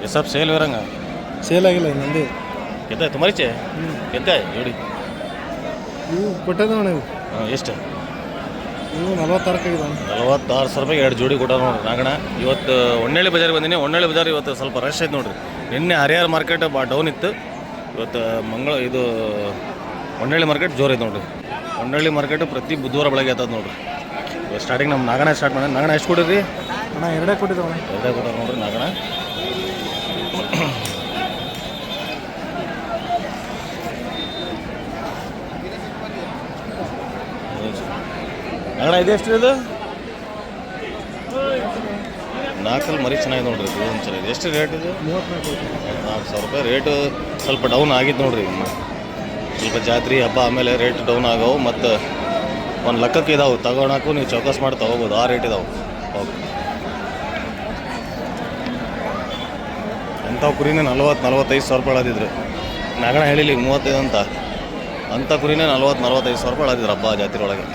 ये सब सेल हो रहा ಸೇಲ್ ಆಗಿಲ್ಲ ನಂದು कितना है तुम्हारी चाहिए कितना है जोड़ी ಇವು ಕೊಟ್ಟದವಣ ಇವು ಎಷ್ಟು ಇವು 46 46 ರೂಪಾಯಿಗೆ 2 ಜೋಡಿ ಕೊಟ್ಟ ನೋಡ್ರಿ ನಾಗಣ ಇವತ್ತು ಹೊನ್ನಳ್ಳಿ ಬಜಾರಿಗೆ ಬಂದಿನಿ ಹೊನ್ನಳ್ಳಿ ಬಜಾರ್ ಇವತ್ತು ಸ್ವಲ್ಪ ರಶ್ ಐತೆ ನೋಡ್ರಿ ನಿನ್ನೆ ಹರಿಹರ ಮಾರ್ಕೆಟ್ ಡೌನ್ ಇತ್ತು ಇವತ್ತು ಇದು ಹೊನ್ನಳ್ಳಿ ಮಾರ್ಕೆಟ್ ಜೋರು ಐತೆ ನೋಡ್ರಿ ಹೊನ್ನಳ್ಳಿ ಮಾರ್ಕೆಟ್ ಪ್ರತಿ ಬುಧವಾರ ಬೆಳಗ್ಗೆ ಆತದ ನೋಡ್ರಿ ಸ್ಟಾರ್ಟಿಂಗ್ ನಮ್ಮ ನಾಗಣ ಸ್ಟಾರ್ಟ್ ಮಾಡಿ ನಾಗಣ ಎಷ್ಟು ಕೊಡಿರಿ ಅಣ್ಣ ಎರಡೇ ಕೊಟ್ಟಿದ್ದವಣ ಎರಡೇ ಕೊಟ್ಟ ನೋಡ್ರಿ ನಾಗಣ ನಾಗಣ ಇದೆ ಎಷ್ಟು ಇದು 4 ಮರಿ ಚೆನ್ನಾಗಿದೆ ನೋಡ್ರಿ ಇದು ಒಂದು ಚೆನ್ನಾಗಿದೆ ಎಷ್ಟು ರೇಟ್ ಇದು 4,000 ರೂಪಾಯಿ ರೇಟು ಸ್ವಲ್ಪ ಡೌನ್ ಆಗಿತ್ತು ನೋಡ್ರಿ ಸ್ವಲ್ಪ ಜಾತ್ರೆ ಹಬ್ಬ ಆಮೇಲೆ ರೇಟ್ ಡೌನ್ ಆಗವು ಮತ್ತು ಒಂದು ಲೆಕ್ಕಕ್ಕೆ ಇದಾವೆ ತಗೊಳಕ್ಕೂ ನೀವು ಚೌಕಾಸ್ ಮಾಡಿ ತೊಗೋಬೋದು ಆ ರೇಟ್ ಇದಾವೆ ಓಕೆ ಅಂಥ ಕುರಿನೇ 40-45 ಸಾವಿರ ರೂಪಾಯಿ ಅಳದಿದ್ರು ನಾಗಣ ಹೇಳಿಲ್ಲ ಈಗ 35 ಅಂತ ಅಂಥ ಕುರಿನೇ 40-45 ಸಾವಿರ ರೂಪಾಯಿ ಅಳದಿದ್ರು ಹಬ್ಬ ಜಾತ್ರೆ ಒಳಗೆ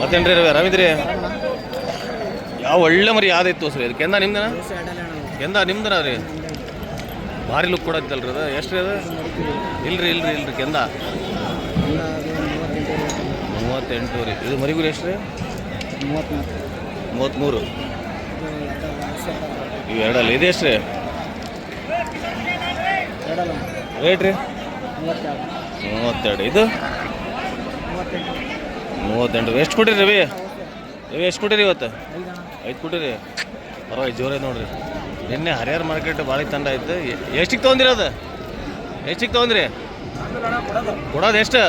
ಮತ್ತೇನ್ರಿ ರವಿ ಆರಾಮಿದ್ರಿ ಯಾವ ಒಳ್ಳೆ ಮರಿ ಯಾವ್ದೈತೆ ತೋರಿಸ್ರಿ ಅದು ಕೆಂದ ನಿಮ್ದನ ಕೆಂದ ನಿಮ್ದನ ರೀ ಭಾರಿ ಲುಕ್ ಕೊಡತ್ತಲ್ರಿ ಅದು ಎಷ್ಟು ರೀ ಅದು ಇಲ್ರಿ ಕೆಂದ 38 ರೀ ಇದು ಮರಿಗುರಿ ಎಷ್ಟು ರೀ 33 ಇವು ಎರಡಲ್ಲ ಇದು ಎಷ್ಟು ರೀ ರೇಟ್ ರೀ 32 ಇದು 38 ಎಷ್ಟು ಕೊಟ್ಟಿರಿ ರವಿ ಎಷ್ಟು ಕೊಟ್ಟಿರಿ ಇವತ್ತು 5 ಕೊಟ್ಟಿರಿ ಪರವಾಗಿ ಜೋರೈತೆ ನೋಡ್ರಿ ನಿನ್ನೆ ಹರಿಹರ ಮಾರ್ಕೆಟ್ ಭಾಳ ತಂಡ ಐತೆ ಎಷ್ಟಿಗೆ ತೊಗೊಂದಿರಿ ಅದು ಎಷ್ಟಿಗೆ ತೊಗೊಂದಿರಿ ಕೊಡೋದು ಎಷ್ಟು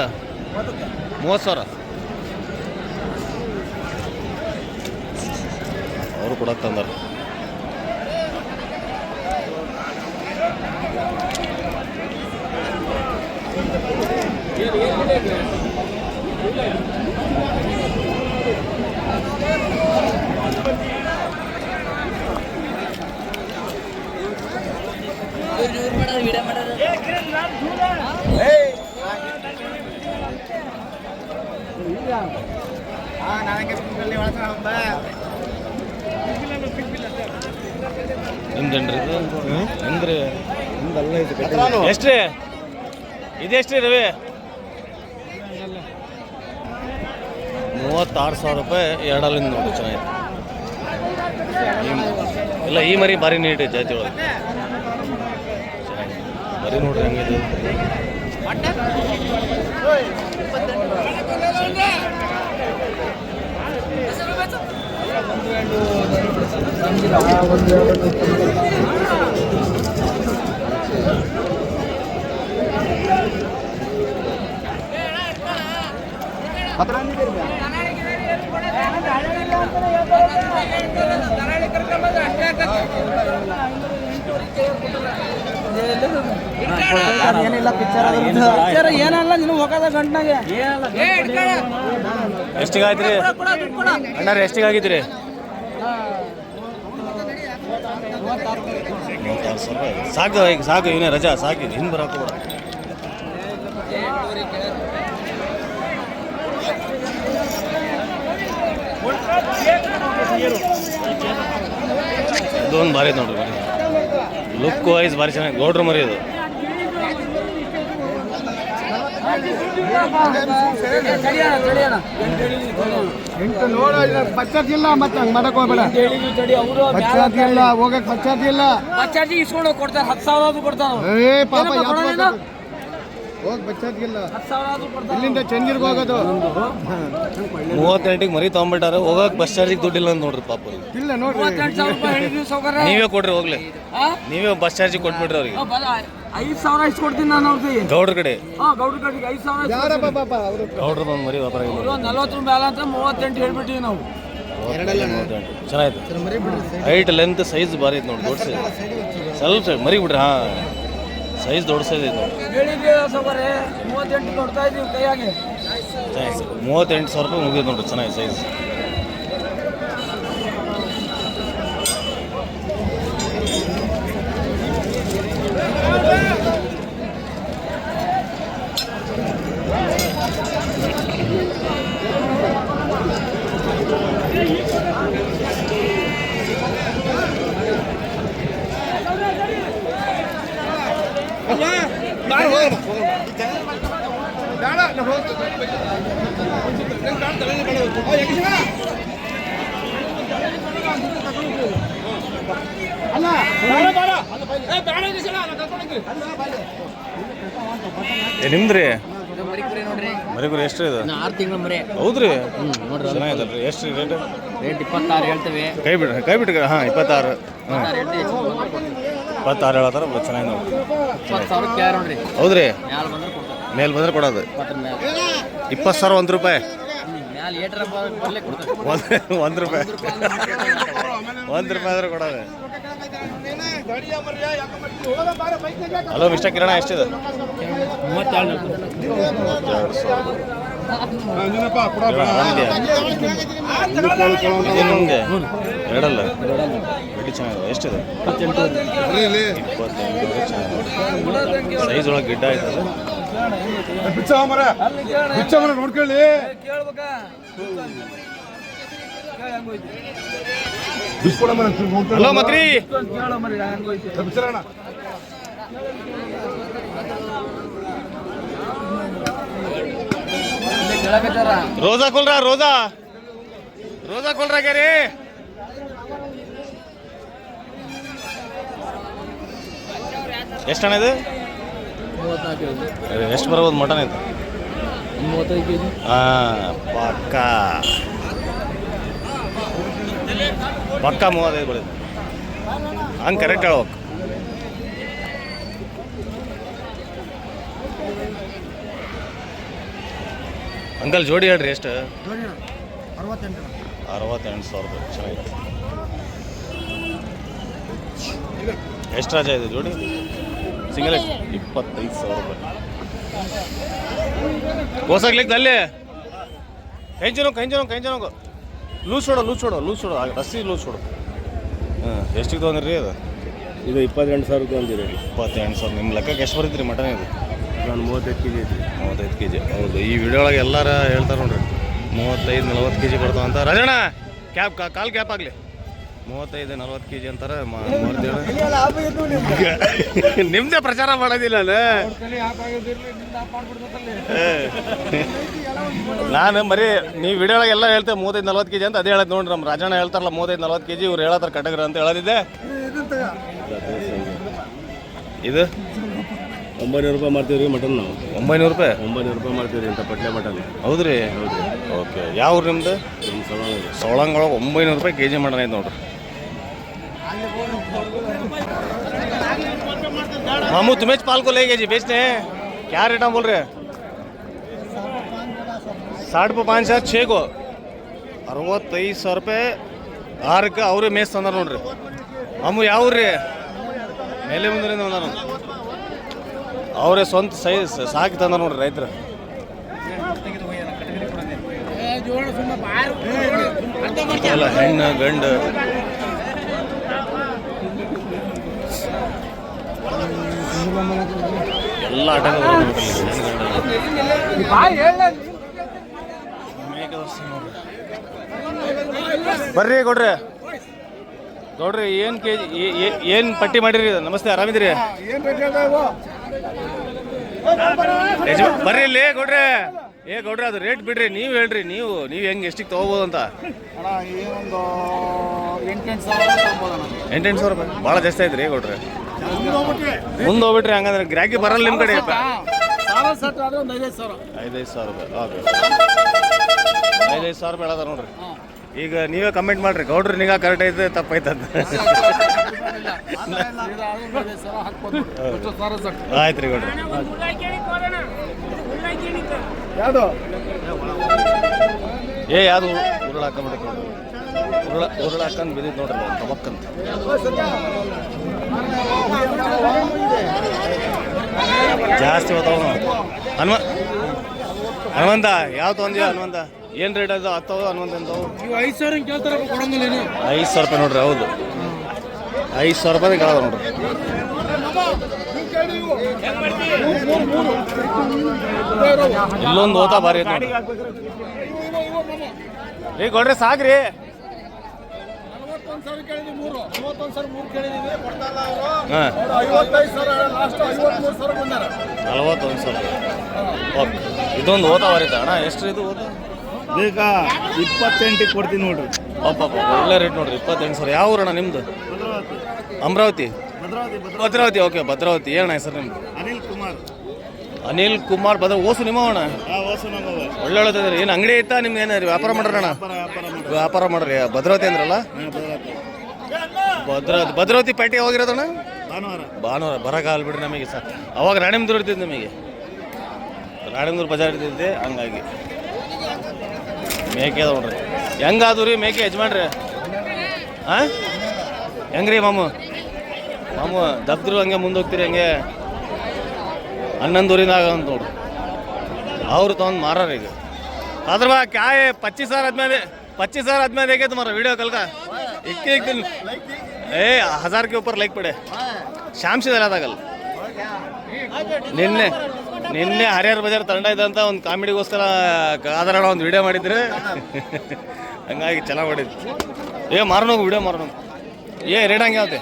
30,000 ಅವರು ಕೊಡಕ್ಕೆ ತಂದಾರ ನಿಮ್ದೇನ್ರಿ ಇದು ಅಂದ್ರೆ ಎಷ್ಟು ರೀ ಇದೆಷ್ಟು ರೀ ರವಿ 36,000 ರೂಪಾಯಿ ಎರಡಲ್ಲಿಂದ ನೋಡಿ ಚೆನ್ನಾಗಿದೆ ಇಲ್ಲ ಈ ಮರಿ ಭಾರಿ ನೀಟ್ ಐತೆ ಜಾತಿ ಒಳಗೆ ಚೆನ್ನಾಗಿದೆ ಮರಿ ನೋಡ್ರಿ ಹಂಗಿದೆ ಏನಲ್ಲ ನೀನು ಹೋಗದ ಗಂಟನಾಗೆ ಎಷ್ಟಿಗೆ ಆಯ್ತು ರೀ ಅಣ್ಣಾರ ಎಷ್ಟಿಗೆ ಆಗಿದ್ರಿ 36,000 ಸಾಕು ಈಗ ಸಾಕು ಇವನೇ ರಜಾ ಸಾಕು ಹಿಂದೆ ಬರೋಕೆ ಕೂಡ ಇದೊಂದು ಭಾರಿ ನೋಡ್ರಿ ಮರಿ ಲುಕ್ ವೈಸ್ ಭಾರಿ ಚೆನ್ನಾಗಿ ಗೌಡ್ರ ಮರಿ ಅದು ಪಚ್ಚಾತಿಲ್ಲ ಮತ್ತೆ ಹಂಗೆ ಮಾಡಕ್ ಹೋಗ್ಬೇಡ ಪಚ್ಚಾತಿಲ್ಲ ಹೋಗಕ್ ಪಚ್ಚಾತಿಲ್ಲ ಇಸ್ಕೊಂಡು ಕೊಡ್ತಾರೆ 10,000 ಕೊಡ್ತಾರೆ ಏ ಪಾಪ ಹೋಗಿ ಪಚ್ಚಾತಿಲ್ಲ ಇಲ್ಲಿಂದ ಚಂದಿರ್ಗೆ ಹೋಗೋದು 38ಗೆ ಮರಿ ತೊಗೊಂಡ್ಬಿಟ್ಟಾರ ಹೋಗಕ್ ಬಸ್ ಚಾರ್ಜಿಗೆ ದುಡ್ಡಿಲ್ಲ ಅಂತ ನೋಡ್ರಿ ಪಾಪ ಇಲ್ಲ ನೋಡ್ರಿ ನೀವೇ ಕೊಡ್ರಿ ಹೋಗ್ಲಿ ನೀವೇ ಬಸ್ ಚಾರ್ಜಿಗೆ ಕೊಟ್ಬಿಡ್ರಿ ಅವ್ರಿಗೆ 5,000 ಇಸ್ಕೊಡ್ತೀನಿ ನಾನು ಅವ್ರಿಗೆ ಗೌಡ್ರ ಕಡೆ ಗೌಡ್ರ ಕಡೆಗೆ 5,000 ಗೌಡ್ರ ಒಂದು ಮರಿ ವ್ಯಾಪಾರ 40 ರೂಪಾಯಿ ಅಂತ 38 ಹೇಳ್ಬಿಟ್ಟಿವಿ ನಾವು ಚೆನ್ನಾಯ್ತು ಹೈಟ್ ಲೆಂತ್ ಸೈಜ್ ಭಾರಿ ಐತೆ ನೋಡಿ ದೊಡ್ಡ ಸೈಜ್ ಸ್ವಲ್ಪ ಮರಿ ಬಿಡ್ರಿ ಹಾಂ ಸೈಜ್ ದೊಡ್ಡ ಸೈಜ್ ಐತೆ ನೋಡಿ 38 ಕೊಡ್ತಾ ಇದೀವಿ ಕೈಯಾಗೆ ಚೆನ್ನಾಗಿ 38,000 ರೂಪಾಯಿ ಮುಗಿದು ನೋಡ್ರಿ ಚೆನ್ನಾಗಿ ಸೈಜ್ ನಿಮ್ದ್ರಿ ನೋಡ್ರಿ ಮರಿಗುರಿ ಎಷ್ಟು ಇದು 6 ತಿಂಗಳ ಮರಿ. ಹೌದ್ರಿ ನೋಡ್ರಿ ಚೆನ್ನಾಗಿದಲ್ರಿ ಎಷ್ಟು ರೇಟ್ ರೇಟ್ 26 ಹೇಳ್ತೇವೆ. ಕೈ ಬಿಟ್ಟು ಹಾಂ 26 ಹಾಂ 26 ಹೇಳ್ತೇವೆ. 26 ಹೇಳತ್ತಾರ ಚೆನ್ನಾಗಿ ನೋಡಿ 20,000 ಕ್ಯಾರ ನೋಡ್ರಿ. ಹೌದ್ರಿ ಮ್ಯಾಲ ಬಂದ್ರೆ ಕೊಡ್ತಾರೆ. ಮೇಲ್ ಬಂದ್ರೆ ಕೊಡೋದು 20 ಮ್ಯಾಲ. 20,000 1 ರೂಪಾಯಿ ಮ್ಯಾಲ ಏಟರ ಬರ್ಲೇ ಕೊಡ್ತಾರೆ. 1 ರೂಪಾಯಿ 1 ರೂಪಾಯಿ ಆದ್ರೆ ಕೊಡೋದು. ಹಲೋ ಮಿಸ್ಟರ್ ಕಿರಣ ಎಷ್ಟಿದೆ? 32 ನಿಮಗೆ ಎರಡಲ್ಲ ಗಡ್ಡಿ ಚೆನ್ನಾಗಿದೆ. ಎಷ್ಟಿದೆ? 28 ಸೈಜ್ ಒಳಗೆ ಗಿಡ್ಡ ಆಯ್ತದ. ನೋಡ್ಕೊಳ್ಳಿ. ಹಲೋ ಮಕ್ರಿ ರೋಜಾ ಕೊಲ್ರ ರೋಜಾ ಕೊಲ್ರ ಗ್ಯಾರಿ ಎಷ್ಟು ಹಣ ಇದು? 34 ಎಷ್ಟು ಬರ್ಬೋದು ಮಟನ್ ಇದು? 35 ಕೆಜಿ. ಹಾಂ ಪಕ್ಕ 35 ಬೆಳೆದು ಹಂಗೆ ಕರೆಕ್ಟ್ ಹೇಳ್ಬೇಕು. ಅಂಕಲ್ ಜೋಡಿ ಹೇಳ್ರಿ ಎಷ್ಟು? 68,000 ರೂಪಾಯಿ. ಚೆನ್ನಾಗಿದೆ. ಎಷ್ಟು ರಾಜ ಇದೆ ಜೋಡಿ? ಸಿಂಗಲ್ 25,000 ರೂಪಾಯಿ. ಹೋಸಾಗ್ಲಿಕ್ಕೆ ಅಲ್ಲಿ ಕೈಂಚನೋಗು ಲೂಸ್ छोड़ो ರಸ್ಸಿ ಲೂಸ್ छोड़ो. ಹಾಂ ಎಷ್ಟಿಗೆ ತೊಗೊಂಡ್ರಿ ಅದು? ಇದು 28,000 ತೊಗೊಂಡಿರಿ. 28,000. ನಿಮ್ಮ ಲೆಕ್ಕಕ್ಕೆ ಎಷ್ಟು ಬರುತ್ತೆ ರೀ ಮಟನ್ ಇದು? ನಾನು 35 ಕೆಜಿ ಐತಿ. 35 ಕೆಜಿ. ಹೌದು, ಈ ವಿಡಿಯೋ ಒಳಗೆ ಎಲ್ಲಾರ ಹೇಳ್ತಾರೆ ನೋಡ್ರಿ 35-40 ಕೆಜಿ ಬರ್ತಾವಂತ. ರಾಜಣ್ಣ ಕಾಲ್ ಕ್ಯಾಪ್ ಆಗಲಿ. 35-40 ಕೆಜಿ ಅಂತಾರೆ. ನಿಮ್ದೇ ಪ್ರಚಾರ ಮಾಡೋದಿಲ್ಲ ನಾನು ಬರೀ ನೀವು ವಿಡಿಯೋ ಒಳಗೆ ಎಲ್ಲ ಹೇಳ್ತೇವೆ 35-40 ಕೆಜಿ ಅಂತ. ಅದೇ ಹೇಳೋದು ನೋಡ್ರಿ. ನಮ್ಮ ರಾಜಣ್ಣ ಹೇಳ್ತಾರಲ್ಲ 35-40 ಕೆಜಿ, ಇವ್ರು ಹೇಳತ್ತಾರ ಕಟಗ್ರ ಅಂತ ಹೇಳೋದಿದ್ದೆ. ಇದು 900 ರೂಪಾಯಿ ಮಾಡ್ತೀವಿ ರೀ ಮಟನ್. ನಾವು 900 ರೂಪಾಯಿ 900 ರೂಪಾಯಿ ಮಾಡ್ತೀವಿ ರೀ ಇಂಥ ಪಟ್ಲೆ ಮಟನ್. ಹೌದ್ರಿ? ಓಕೆ. ಯಾವ ಊರು ನಿಮ್ದು? ಸೊಳಂಗೊಳಗೆ 900 ರೂಪಾಯಿ ಕೆಜಿ ಮಟನ್ ಐತೆ ನೋಡ್ರಿ. मामू तुम्हें पाल को लेंगे जी बेचने हैं. क्या रेट हम बोल रहे हैं? 60 पे 5 6 को 65,000 ರೂಪಾಯಿ 6ಕ್ಕೆ ಅವರೇ ಮೇಸ್ ತಂದಾರ ನೋಡ್ರಿ. ಮಾಮೂ ಯಾವ ಊರ್ರಿ? ಮೇಲೆ ಮುಂದಿನಿಂದ ಬಂದಾರ. ಅವರೇ ಸ್ವಂತ ಸೈಜ್ ಸಾಕಿ ತಂದಾರ ನೋಡ್ರಿ ರೈತರು. ಎಲ್ಲ ಹೆಣ್ಣು ಗಂಡು ಎಲ್ಲ ಆಟ ಬರ್ರಿ ಗೌಡ್ರಿ ಏನು ಕೆ ಜಿ ಏನು ಪಟ್ಟಿ ಮಾಡಿರಿ? ನಮಸ್ತೆ, ಆರಾಮಿದ್ದೀರಿ? ಬರ್ರಿ ಇಲ್ಲಿ ಗೌಡ್ರೆ. ಗೌಡ್ರೆ ಅದು ರೇಟ್ ಬಿಡ್ರಿ, ನೀವು ಹೇಳ್ರಿ. ನೀವು ಹೆಂಗೆ ಎಷ್ಟಿಗೆ ತೊಗೋಬೋದು ಅಂತ? 8,000 ರೂಪಾಯಿ ಭಾಳ ಜಾಸ್ತಿ ಆಯ್ತು ರೀ ಗೌಡ್ರೆ. ಮುಂದೆ ಹೋಗ್ಬಿಟ್ರಿ ಹಂಗಂದ್ರೆ ಗಿರಾಕಿ ಬರಲ್ಲ ನಿಮ್ಮ ಕಡೆ. 5,000 ರೂಪಾಯಿ. ಓಕೆ, 5,000 ರೂಪಾಯಿ ಹೇಳದ ನೋಡ್ರಿ. ಈಗ ನೀವೇ ಕಮೆಂಟ್ ಮಾಡ್ರಿ ಗೌಡ್ರಿ ನಿಗಾ ಕರೆಕ್ಟ್ ಐತೆ ತಪ್ಪೈತಂತ. ಆಯ್ತು ರೀ ಗೌಡ್ರಿ. ಯಾವುದು ಉರುಳು ಹಾಕೊಂಡ್ಬಿಟ್ಟು ನೋಡ್ರಿ. ಉರುಳು ಹಾಕೊಂಡು ಬಿದ್ದಿತ್ತು ನೋಡ್ರಿ ತಬಕ್ಕಂತ. ಜಾಸ್ತಿ ಹೋತಾವ. ಹನುಮಂತ ಯಾವ ತೊಗೊಂಡಿ? ಹನುಮಂತ ಏನು ರೇಟ್ ಅದು? ಹತ್ತವ ಹನುಮಂತ ಅಂತವು 5,000 ಕೇಳ್ತಾರ 5,000 ರೂಪಾಯಿ ನೋಡ್ರಿ. ಹೌದು, 5,000 ರೂಪಾಯಿ ಕೇಳೋದು ನೋಡ್ರಿ. ಇಲ್ಲೊಂದು ಓತಾ ಭಾರಿ ಐತೆ ನೋಡ್ರಿ. ಗೌಡ್ರೆ ಸಾಕ್ರಿ. ಹಾಂ 55,000 ಬಂದಾರ. 41 ಸಾವಿರ. ಓಕೆ, ಇದೊಂದು ಓದ ವರಿತ ಅಣ್ಣ, ಎಷ್ಟು ಇದು ಓದ? ಬೇಕಾ 28 ಕೊಡ್ತೀನಿ ನೋಡ್ರಿ. ಪಾಪ ಒಳ್ಳೆ ರೇಟ್ ನೋಡ್ರಿ, 28 ಸಾವಿರ. ಯಾವ ಊರಣ್ಣ ನಿಮ್ಮದು? ಅಮರಾವತಿ, ಭದ್ರಾವತಿ. ಓಕೆ, ಭದ್ರಾವತಿ. ಏನಣ್ಣ ಹೆಸರು ನಿಮ್ಮದು? ಅನಿಲ್ ಕುಮಾರ್ ಓಸು ನಿಮ್ಮವಣ್ಣ? ಒಳ್ಳೆ ಒಳ್ಳೆ ಏನು ಅಂಗಡಿ ಐತಾ ನಿಮ್ದು? ಏನು ವ್ಯಾಪಾರ ಮಾಡ್ರಣ್ಣ? ವ್ಯಾಪಾರ ಮಾಡ್ರಿ. ಭದ್ರಾವತಿ ಅಂದ್ರಲ್ಲ? ಭದ್ರಾವತಿ ಪೇಟೆ ಹೋಗಿರೋದಣ್ಣ? ಭಾನುವಾರ ಬರೋಕ್ಕಾಗಲ್ಲ ಬಿಡ್ರಿ ನಮಗೆ ಸರ್. ಅವಾಗ ರಾಣಿಮಂದೂರು ಇರ್ತಿದ್ದು, ನಮಗೆ ರಾಣಿಮಂದೂರು ಬಜಾರ್ ಇರ್ತಿದ್ದೆ. ಹಂಗಾಗಿ ಮೇಕೆ ಅದ ನೋಡ್ರಿ. ಹೆಂಗಾದು ರೀ ಮೇಕೆ ಯಜಮಾನ್ರಿ? ಹಾಂ, ಹೆಂಗ್ರಿ ಮಾಮು ದಬ್ದ್ರು ಹಂಗೆ ಮುಂದೆ ಹೋಗ್ತೀರಿ ಹಂಗೆ? 11 ಆಗಂತ ನೋಡ್ರಿ. ಅವ್ರು ತೊಗೊಂಡು ಮಾರಾರ ಈಗ. ಅದ್ರ ಬಾ ಕ್ಯಾಯ್ 25,000 ಆದ್ಮೇಲೆ 25,000 ಆದ್ಮೇಲೆ ಹೇಗೆ ತುಮಾರ ವಿಡಿಯೋ ಕಲ್ಕ ಇಕ್ಕಿ ಏ 1000 के ऊपर ಲೈಕ್ ಪಡೆ. ಶಾಮ್ಸಿದಲ್ಲ ಅದಾಗಲ್ಲ. ನಿನ್ನೆ ಹರಿಹರ ಬಜಾರ್ ತಂಡ ಇದ್ದಂತ ಒಂದು ಕಾಮಿಡಿಗೋಸ್ಕರ ಆಧಾರ ಒಂದು ವಿಡಿಯೋ ಮಾಡಿದ್ರೆ ಹಂಗಾಗಿ ಚೆನ್ನಾಗಿ ಮಾಡಿದ್ದು. ಮಾರೋನು ವಿಡಿಯೋ ಮಾರೋನು. ರೇಟ್ ಹಂಗೆ ಯಾವತ್ತೆ?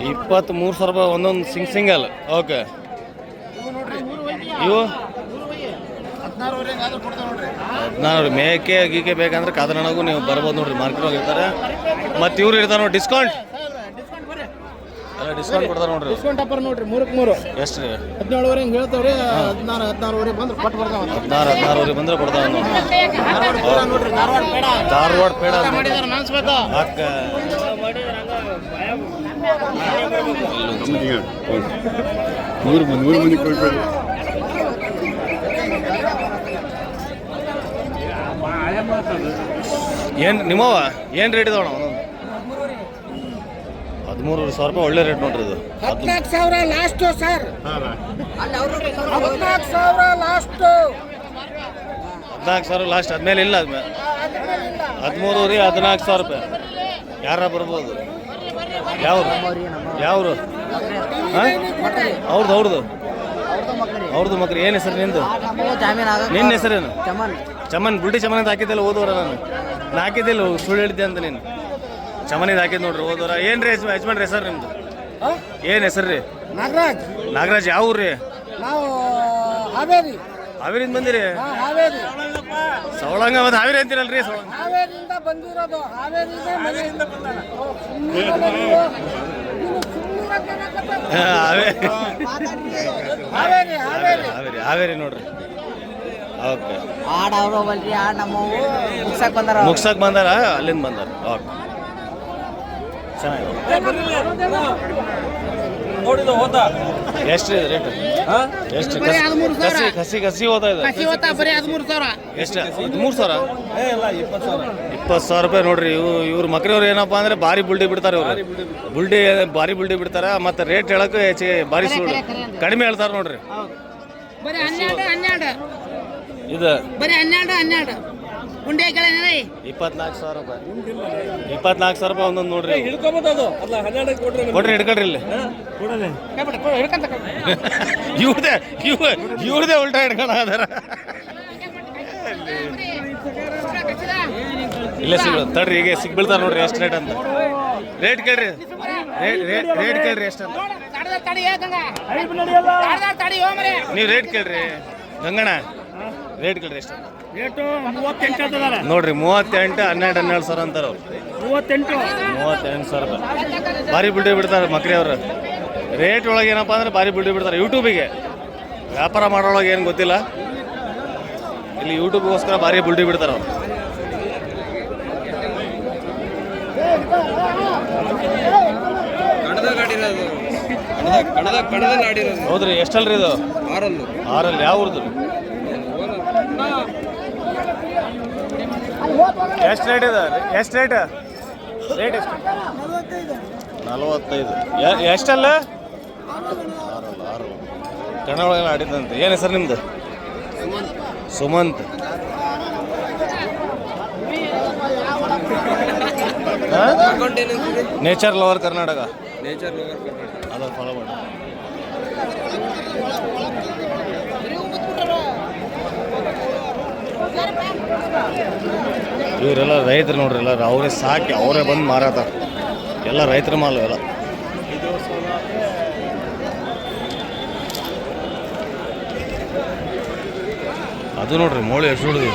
23,000 ರೂಪಾಯಿ ಒಂದೊಂದು ಸಿಂಗಲ್. ಓಕೆ, ಇವು 16 ಮೇಕೆ ಗೀಕೆ ಬೇಕಂದ್ರೆ ಕಾದರನಾಗೂ ನೀವು ಬರ್ಬೋದು ನೋಡ್ರಿ. ಮಾರ್ಕೆಟ್ ಹೋಗಿರ್ತಾರೆ. ಮತ್ತು ಇವ್ರು ಇರ್ತಾರೆ ನೋಡಿ, ಡಿಸ್ಕೌಂಟ್ ಕೊಡ್ತಾರೆ ನೋಡ್ರಿ. ಡಿಸ್ಕೌಂಟ್ ಆಫರ್ ನೋಡ್ರಿ, 3 ಎಷ್ಟು ರೀ? 17,000 ಹಿಂಗೆ ಹೇಳ್ತಾವ್ರಿ. 16,000 ಬಂದ್ರೆ ಕೊಟ್ಟು ಬರ್ತಾವ. 16,000 ಬಂದ್ರೆ ಕೊಡ್ತಾವ ನೋಡ್ರಿ. ಧಾರವಾಡ ಪೇಡ ಅನ್ಸ್ಬೇಕು. ಅಕ್ಕ ನೂರು ಮಂದಿ ಕೊಡ್ಬೇಡಿ. ಏನು ನಿಮ್ಮವ ಏನು ರೇಟ್ ಇದಾವಣ? 13,000 ರೂಪಾಯಿ. ಒಳ್ಳೆ ರೇಟ್ ನೋಡ್ರಿ ಇದು. 14,000 ಲಾಸ್ಟ್ ಸರ್. 14,000 ಲಾಸ್ಟ್. 14,000 ಲಾಸ್ಟ್. ಆದ್ಮೇಲೆ ಇಲ್ಲ. ಆದ್ಮೇಲೆ 13 ರೀ. 14,000 ರೂಪಾಯಿ. ಯಾರ ಬರ್ಬೋದು? ಯಾವ್ರು? ಅವ್ರದ್ದು ಮಕ್ರಿ. ಏನು ಹೆಸರು ನಿಂದು? ನಿನ್ನ ಹೆಸರೇನು? ಚಮನ್. ಬುಲ್ಟಿ ಚಮನ್ ಅಂತ ಹಾಕಿದ್ದೆಲ್ಲ ಓದೋರ. ನಾನು ಹಾಕಿದ್ದಿಲ್ಲ, ಸುಳ್ಳು ಹೇಳಿದ್ದೆ ಅಂತ ನೀನು. ಚಮನಿದ್ ಹಾಕಿದ್ ನೋಡ್ರಿ ಓದೋರ. ಏನು ರೀ ಯಜಮಾನ್ರಿ ಹೆಸರು ನಿಮ್ದು? ಏನು ಹೆಸರು ರೀ? ನಾಗರಾಜ್. ಯಾವ ಊರ್ರಿ? ನಾವು ಹಾವೇರಿಂದ ಬಂದಿರಿ? ಹಾವೇರಿ. ಸವಳಂಗ ಮತ್ತು ಹಾವೇರಿ ಅಂತೀರಲ್ರಿ? ಹಾವೇರಿಯಿಂದ ಬಂದಿರೋದು. ಹಾವೇರಿ ನೋಡ್ರಿ. ಓಕೆ, ಮುಗ್ಸಕ್ ಬಂದಾರ, ಅಲ್ಲಿಂದ ಬಂದಾರ. ಓಕೆ, ಚೆನ್ನಾಗಿ. ಎಷ್ಟು ರೇಟ್? ಎಷ್ಟು ಕಸಿ ಹೋದ ಇದು? ಎಷ್ಟು? 13,000? 20,000 ರೂಪಾಯಿ ನೋಡ್ರಿ. ಇವ್ರ ಮಕ್ಳಿಯವ್ರು ಏನಪ್ಪ ಅಂದ್ರೆ ಭಾರಿ ಬುಲ್ಡಿ ಬಿಡ್ತಾರೆ. ಇವ್ರು ಭಾರಿ ಬುಲ್ಡಿ ಬಿಡ್ತಾರೆ. ಮತ್ತು ರೇಟ್ ಹೇಳಕ್ಕೆ ಹೆಚ್ಚಿಗೆ ಭಾರಿ ಸುಳ್ಳು ಕಡಿಮೆ ಹೇಳ್ತಾರೆ ನೋಡ್ರಿ. ಇದು 12 24,000 ರೂಪಾಯಿ. 24,000 ರೂಪಾಯಿ ಒಂದೊಂದು ನೋಡ್ರಿ. ಕೊಡ್ರಿ, ಹಿಡ್ಕೊಳ್ರಿ ಇಲ್ಲಿ. ಇವ್ರದೇ ಉಲ್ಟಾ ಹಿಡ್ಕೊಂಡು ಅದಾರ. ಇಲ್ಲೇ ತಡ್ರಿ, ಈಗ ಸಿಗ್ಬೀಳ್ತಾರ ನೋಡ್ರಿ. ಎಷ್ಟು ರೇಟ್ ಅಂತ ರೇಟ್ ಕೇಳ್ರಿ. ರೇಟ್ ಕೇಳ್ರಿ ಎಷ್ಟು ಅಂತ. ನೀವು ರೇಟ್ ಕೇಳ್ರಿ ಗಂಗಣ್ಣ. ರೇಟ್ ಕೇಳ್ರಿ ಎಷ್ಟು ಅಂತ. ನೋಡ್ರಿ 38, 12 ಸಾವಿರ ಅಂತಾರ ಅವ್ರು. 38,000 ರೂಪಾಯಿ. ಭಾರಿ ಬುಲ್ಡಿ ಬಿಡ್ತಾರೆ ಮಕ್ರಿ ಅವ್ರು. ರೇಟ್ ಒಳಗೆ ಏನಪ್ಪ ಅಂದ್ರೆ ಭಾರಿ ಬುಲ್ಡಿ ಬಿಡ್ತಾರೆ. ಯೂಟ್ಯೂಬಿಗೆ ವ್ಯಾಪಾರ ಮಾಡೋಳಗೆ ಏನು ಗೊತ್ತಿಲ್ಲ. ಇಲ್ಲಿ ಯೂಟ್ಯೂಬ್ಗೋಸ್ಕರ ಭಾರಿ ಬುಲ್ಡಿ ಬಿಡ್ತಾರೆ ಅವ್ರು. ಹೌದ್ರಿ. ಎಷ್ಟಲ್ರಿ ಇದು? 6. ಯಾವ ಊರ್ದು? ಎಷ್ಟು ರೇಟ್ ಇದೆ? ಎಷ್ಟು ರೇಟ್ ಎಷ್ಟು? 45. ಎಷ್ಟಲ್ಲ? 6. ಕನ್ನಡ ಒಳಗೆಲ್ಲ ಆಡಿದಂತೆ. ಏನು ಹೆಸರು ನಿಮ್ದು? ಸುಮಂತ್. Nature lover Karnataka. ಅದ ಫಾಲೋ ಮಾಡಿ. ಇವರೆಲ್ಲ ರೈತರು ನೋಡ್ರಿ, ಎಲ್ಲ ಅವರೇ ಸಾಕಿ ಅವರೇ ಬಂದು ಮಾರಾಟ, ಎಲ್ಲ ರೈತರ ಮಾಲು ಎಲ್ಲ. ಅದು ನೋಡ್ರಿ ಮೋಳಿ ಎಷ್ಟು ಹುಡುಗಿ.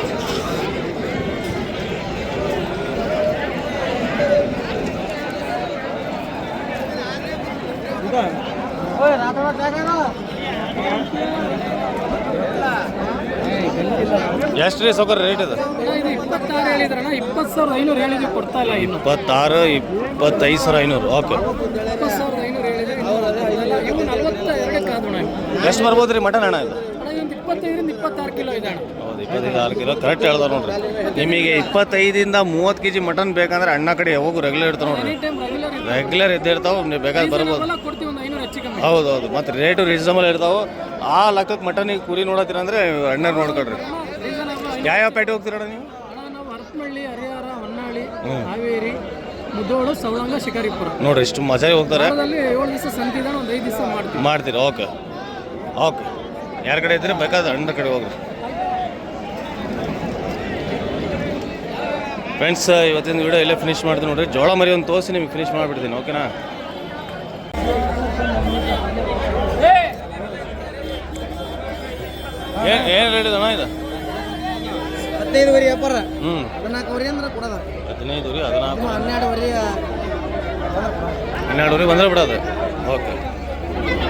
ಎಷ್ಟು ರೀ ಸೌಕರ್ಯ ರೇಟ್ ಇದು? 26 ಹೇಳಿದ್ರಣ್ಣ, 20,500 ಹೇಳಿದ್ವಿ, ಕೊಡ್ತಾ ಇಲ್ಲ ಇನ್ನು. 26, 25,500. ಓಕೆ. 20,500 ಹೇಳಿದ್ರೆ ಇವು 42 ಕಾದೋಣ. ಎಷ್ಟು ಬರ್ಬೋದು ರೀ ಮಟನ್ ಅಣ್ಣ ಇದು? 25ರಿಂದ 26 ಕಿಲೋ ಇದೆ ಅಣ್ಣ. ಹೌದು, 25 ಕಿಲೋ ಕರೆಕ್ಟ್ ಹೇಳ್ದಾರೆ ನೋಡ್ರಿ. ನಿಮಗೆ 25ರಿಂದ 30 kg ಮಟನ್ ಬೇಕಂದ್ರೆ ಅಣ್ಣ ಕಡೆ ಯಾವಾಗೂ ರೆಗ್ಯುಲರ್ ಇರ್ತಾವೆ ನೋಡ್ರಿ, ರೆಗ್ಯುಲರ್ ಇದ್ದೇ ಇರ್ತಾವೆ, ನೀವು ಬೇಕಾದ್ರೆ ಬರ್ಬೋದು. ಕೊಡ್ತೀವಿ ಒಂದು 500 ಹೆಚ್ಚು ಕಮ್ಮಿ. ಹೌದು ಹೌದು, ಮತ್ತು ರೇಟು ರೀಸನಬಲ್ ಇರ್ತಾವೆ. ಆ ಲೆಕ್ಕಕ್ಕೆ ಮಟನಿಗೆ ಕುರಿ ನೋಡತ್ತೀರ ಅಂದರೆ ಅಣ್ಣರು ನೋಡ್ಕೊಳ್ರಿ. ಯಾವ ಪೇಟೆ ಹೋಗ್ತೀರಣ್ಣ ನೀವು? ನಾವು ಹರಪನಹಳ್ಳಿ, ಹರಿಹರ, ಹೊನ್ನಾಳಿ, ಹಾವೇರಿ, ಮುಧೋಳು, ಸವಳಂಗ, ಶಿಕಾರಿಪುರ ನೋಡ್ರಿ ಇಷ್ಟು ಮಜಾಗಿ ಹೋಗ್ತಾರೆ. 7 ದಿವಸ ಸಂತಿದಾನ, ಒಂದು 5 ದಿವಸ ಮಾಡ್ತೀರಿ. ಓಕೆ ಓಕೆ, ಯಾರ ಕಡೆ ಇದ್ರೆ ಬೇಕಾದ್ರೆ ಅಣ್ಣ ಕಡೆ ಹೋಗ್ರಿ. ಫ್ರೆಂಡ್ಸ್, ಇವತ್ತಿನ ವಿಡಿಯೋ ಇಲ್ಲೇ ಫಿನಿಶ್ ಮಾಡ್ತೀನಿ ನೋಡ್ರಿ. ಜೋಳ ಮರಿ ಒಂದು ತೋರಿಸಿ ನಿಮ್ಗೆ ಫಿನಿಶ್ ಮಾಡಿಬಿಡ್ತೀನಿ, ಓಕೆನಾ? ಏನು ರೇಟ್ ಇದಣ್ಣ ಇದು? 15 ವ್ಯಾಪಾರ. 14 ಅಂದ್ರೆ ಕೊಡೋದು 15 ರೀ, 14, 12 ಬಂದರೆ ಬಿಡೋದು. ಓಕೆ,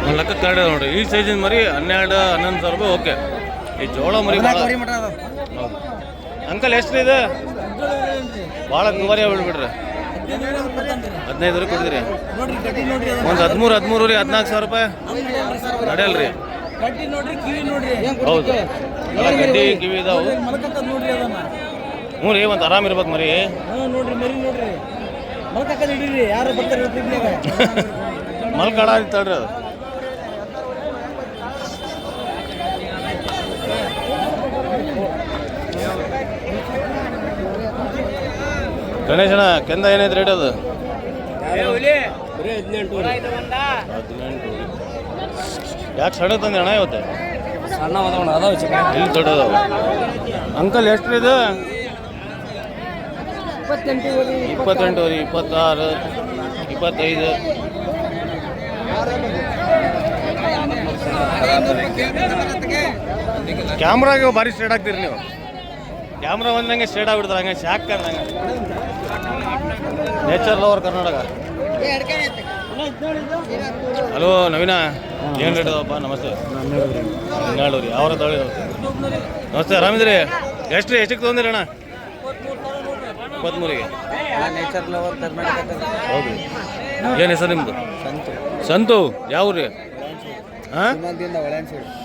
ಒಂದು ಲೆಕ್ಕ ಕರೆಕ್ಟ್ ಇದೆ ನೋಡಿರಿ. ಈ ಸೈಜಿನ ಮರಿ 12-11 ಸಾವಿರ ರೂಪಾಯಿ. ಓಕೆ, ಈ ಜೋಳ ಮರಿ ಹೌದು. ಅಂಕಲ್ ಎಷ್ಟು ಇದೆ? ಭಾಳ ದುಬಾರಿ ಆಗ್ಬಿಡ್ಬಿಡ್ರಿ. 15 ರೀ ಕೊಡ್ತೀರಿ? ಒಂದು 13 ರೀ, 14 ಸಾವಿರ ರೂಪಾಯಿ ನಡೆಯಲ್ರಿ. ಹೌದು, ಎಲ್ಲ ಗಡ್ಡಿ ಕಿವಿ ಇದಾವೆ. ಹ್ಞೂ ರೀ, ಒಂದು ಆರಾಮ್ ಇರ್ಬೇಕು ಮರಿ. ಮಲ್ಕಾಡ ತಡ್ರಿ ಅದು. ಗಣೇಶನ ಕೆಂದ ಏನೈತೆ ರೇಟ್ ಅದು? 18. ಯಾಕೆ ಸಣ್ಣ ತಂದೆ ಅಣ್ಣ ಇವತ್ತು? ಇಲ್ಲಿ ದೊಡ್ಡದವ. ಅಂಕಲ್ ಎಷ್ಟು ಇದು? 28 ರೀ, 26, 25. ಕ್ಯಾಮ್ರಾಗೆ ಭಾರಿ ಸ್ಟ್ರೇಟ್ ಆಗ್ತೀರಿ ನೀವು. ಕ್ಯಾಮ್ರಾ ಬಂದಂಗೆ ಸ್ಟ್ರೇಟ್ ಆಗ್ಬಿಡ್ತಾರೆ, ಹಂಗೆ ಶಾಕ್ ಹಂಗೆ. Nature lover Karnataka. ಹಲೋ ನವೀನ, ಏನು ರೇಟ್ ಅದಪ್ಪ? ನಮಸ್ತೆ. 12 ರೀ, ಅವರ ತೊಳಿ. ನಮಸ್ತೆ, ಆರಾಮಿದ್ರಿ? ಎಷ್ಟು ರೀ, ಎಷ್ಟಕ್ಕೆ ತೊಗೊಂದಿರಿ ಅಣ್ಣ? 23ಗೆ. Nature lover Karnataka. ಹೌದು, ಏನು ಹೆಸರು ನಿಮ್ಮದು? ಸಂತು. ಯಾವ ರೀ? ಹಾಂ,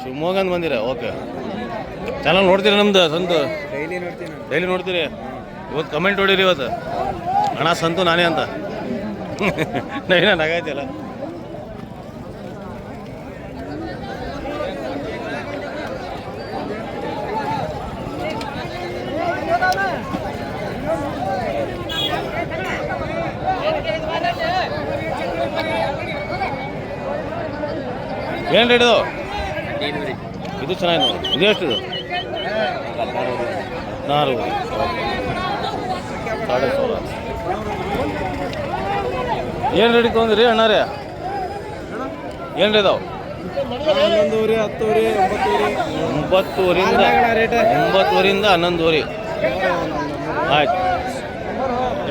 ಶಿವಮೊಗ್ಗಂದ ಬಂದಿರ? ಓಕೆ, ಚಾನಲ್ ನೋಡ್ತೀರಿ ನಮ್ದು ಸಂತು? ಡೈಲಿ ನೋಡ್ತೀರಿ? ಇವತ್ತು ಕಮೆಂಟ್ ಹೊಡೀರಿ ಇವತ್ತು, ಅಣ್ಣ ಸಂತು ನಾನೇ ಅಂತ. ನವೀನ ನಗಾಯ್ತಿಲ್ಲ. ಏನು ರೇಟ್ ಇದು? ಇದು ಚೆನ್ನಾಗಿದೆ ನೋಡಿ. ಇದು ಎಷ್ಟಿದು? 14. 16,500. ಏನು ರೇಟಿಗೆ ತೊಗೊಂಡಿರಿ ಅಣ್ಣಾರೇ? ಏನು ರೇಟ್ ಇದಾವೆ? 9:30ರಿಂದ 11:30. ಆಯ್ತು,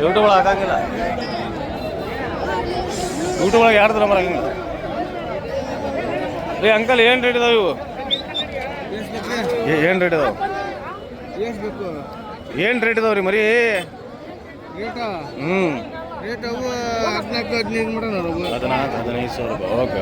ಯೂಟ್ಯೂಬ್ ಒಳಗೆ ಹಾಕಂಗಿಲ್ಲ. ಯೂಟ್ಯೂಬ್ ಒಳಗೆ ಯಾರ್ದು ನಂಬರ್ ಹಾಕಂಗಿಲ್ಲ ರೀ. ಅಂಕಲ್ ಏನು ರೇಟ್ ಇದಾವೆ ಇವು? ಏನು ರೇಟ್ ಇದಾವೆ? ಏನು ರೇಟ್ ಇದಾವೆ ರೀ ಮರಿ? ಹ್ಞೂ, 14-15 ಸಾವಿರ ರೂಪಾಯಿ. ಓಕೆ,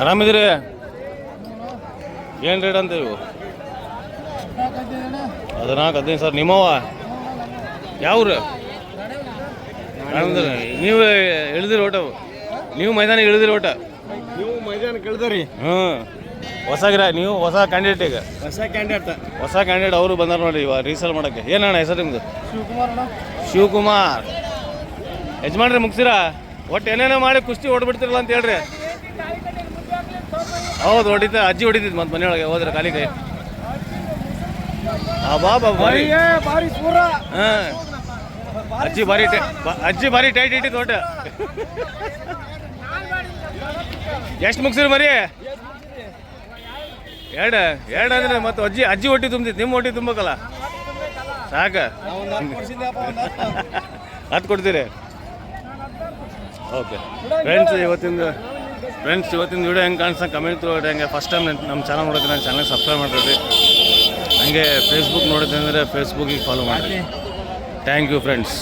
ಆರಾಮಿದ್ದೀರಿ? ಏನು ರೇಟ್ ಅಂತ ಇವು? 14-15 ಸಾವಿರ. ನಿಮ್ಮವ ಯಾವ್ರು? ನೀವು ಇಳಿದಿರಿ ಓಟ? ನೀವು ಮೈದಾನಿಗೆ ಇಳಿದಿರಿ ಓಟ? ನೀವು ಮೈದಾನಕ್ಕೆ ಇಳಿದ್ರಿ? ಹ್ಞೂ, ಹೊಸ ನೀವು ಹೊಸ ಕ್ಯಾಂಡಿಡೇಟ್ ಈಗ ಹೊಸ ಕ್ಯಾಂಡಿಡೇಟ್ ಹೊಸ ಕ್ಯಾಂಡಿಡೇಟ್ ಅವರು ಬಂದಾರ ನೋಡಿ ಇವಾಗ ರೀಸೇಲ್ ಮಾಡೋಕ್ಕೆ ಏನಣ್ಣ ಹೆಸರು ನಿಮ್ಮದು ಶಿವಕುಮಾರ್ ಶಿವಕುಮಾರ್ ಯಜಮಾನ್ರಿ ಮುಗಿಸಿರಾ ಒಟ್ಟು ಏನೇನೋ ಮಾಡಿ ಕುಸ್ತಿ ಹೊಡ್ಬಿಡ್ತಿರಲ್ಲ ಅಂತ ಹೇಳ್ರಿ ಹೌದು ಹೊಡಿತ ಅಜ್ಜಿ ಹೊಡಿತಿದ್ದು ಮತ್ತೆ ಮನೆಯೊಳಗೆ ಹೋದ್ರೆ ಖಾಲಿ ಕೈ ಬಾಬಾ ಬಾರಿ ಬಾರಿ ಸೂರ ಹಾಂ ಅಜ್ಜಿ ಭಾರಿ ಟೈಟ್ ಇಟ್ಟಿದ್ದು ಒಟ್ಟು ಎಷ್ಟು ಮುಗಿಸಿರಿ ಮರಿ ಎರಡು ಅಂದ್ರೆ ಮತ್ತೆ ಅಜ್ಜಿ ಹೊಟ್ಟಿ ತುಂಬಿತ್ತು ನಿಮ್ಮ ಹೊಟ್ಟಿ ತುಂಬಬೇಕಲ್ಲ ಸಾಕ ಹತ್ತು ಕೊಡ್ತೀರಿ ಓಕೆ ಫ್ರೆಂಡ್ಸ್ ಇವತ್ತಿನ ವಿಡಿಯೋ ಹೆಂಗೆ ಕಾಣಿಸ್ತಾ ಕಮೆಂಟ್ ಹೆಂಗೆ ಫಸ್ಟ್ ಟೈಮ್ ನಮ್ಮ ಚಾನಲ್ ನೋಡಿದ್ರೆ ನನ್ನ ಚಾನಲ್ ಸಬ್ಸ್ಕ್ರೈಬ್ ಮಾಡ್ಕೊಳ್ರಿ ಹಂಗೆ ಫೇಸ್ಬುಕ್ ನೋಡಿದ್ರೆ ಅಂದರೆ ಫೇಸ್ಬುಕ್ಕಿಗೆ ಫಾಲೋ ಮಾಡಿರಿ ಥ್ಯಾಂಕ್ ಯು ಫ್ರೆಂಡ್ಸ್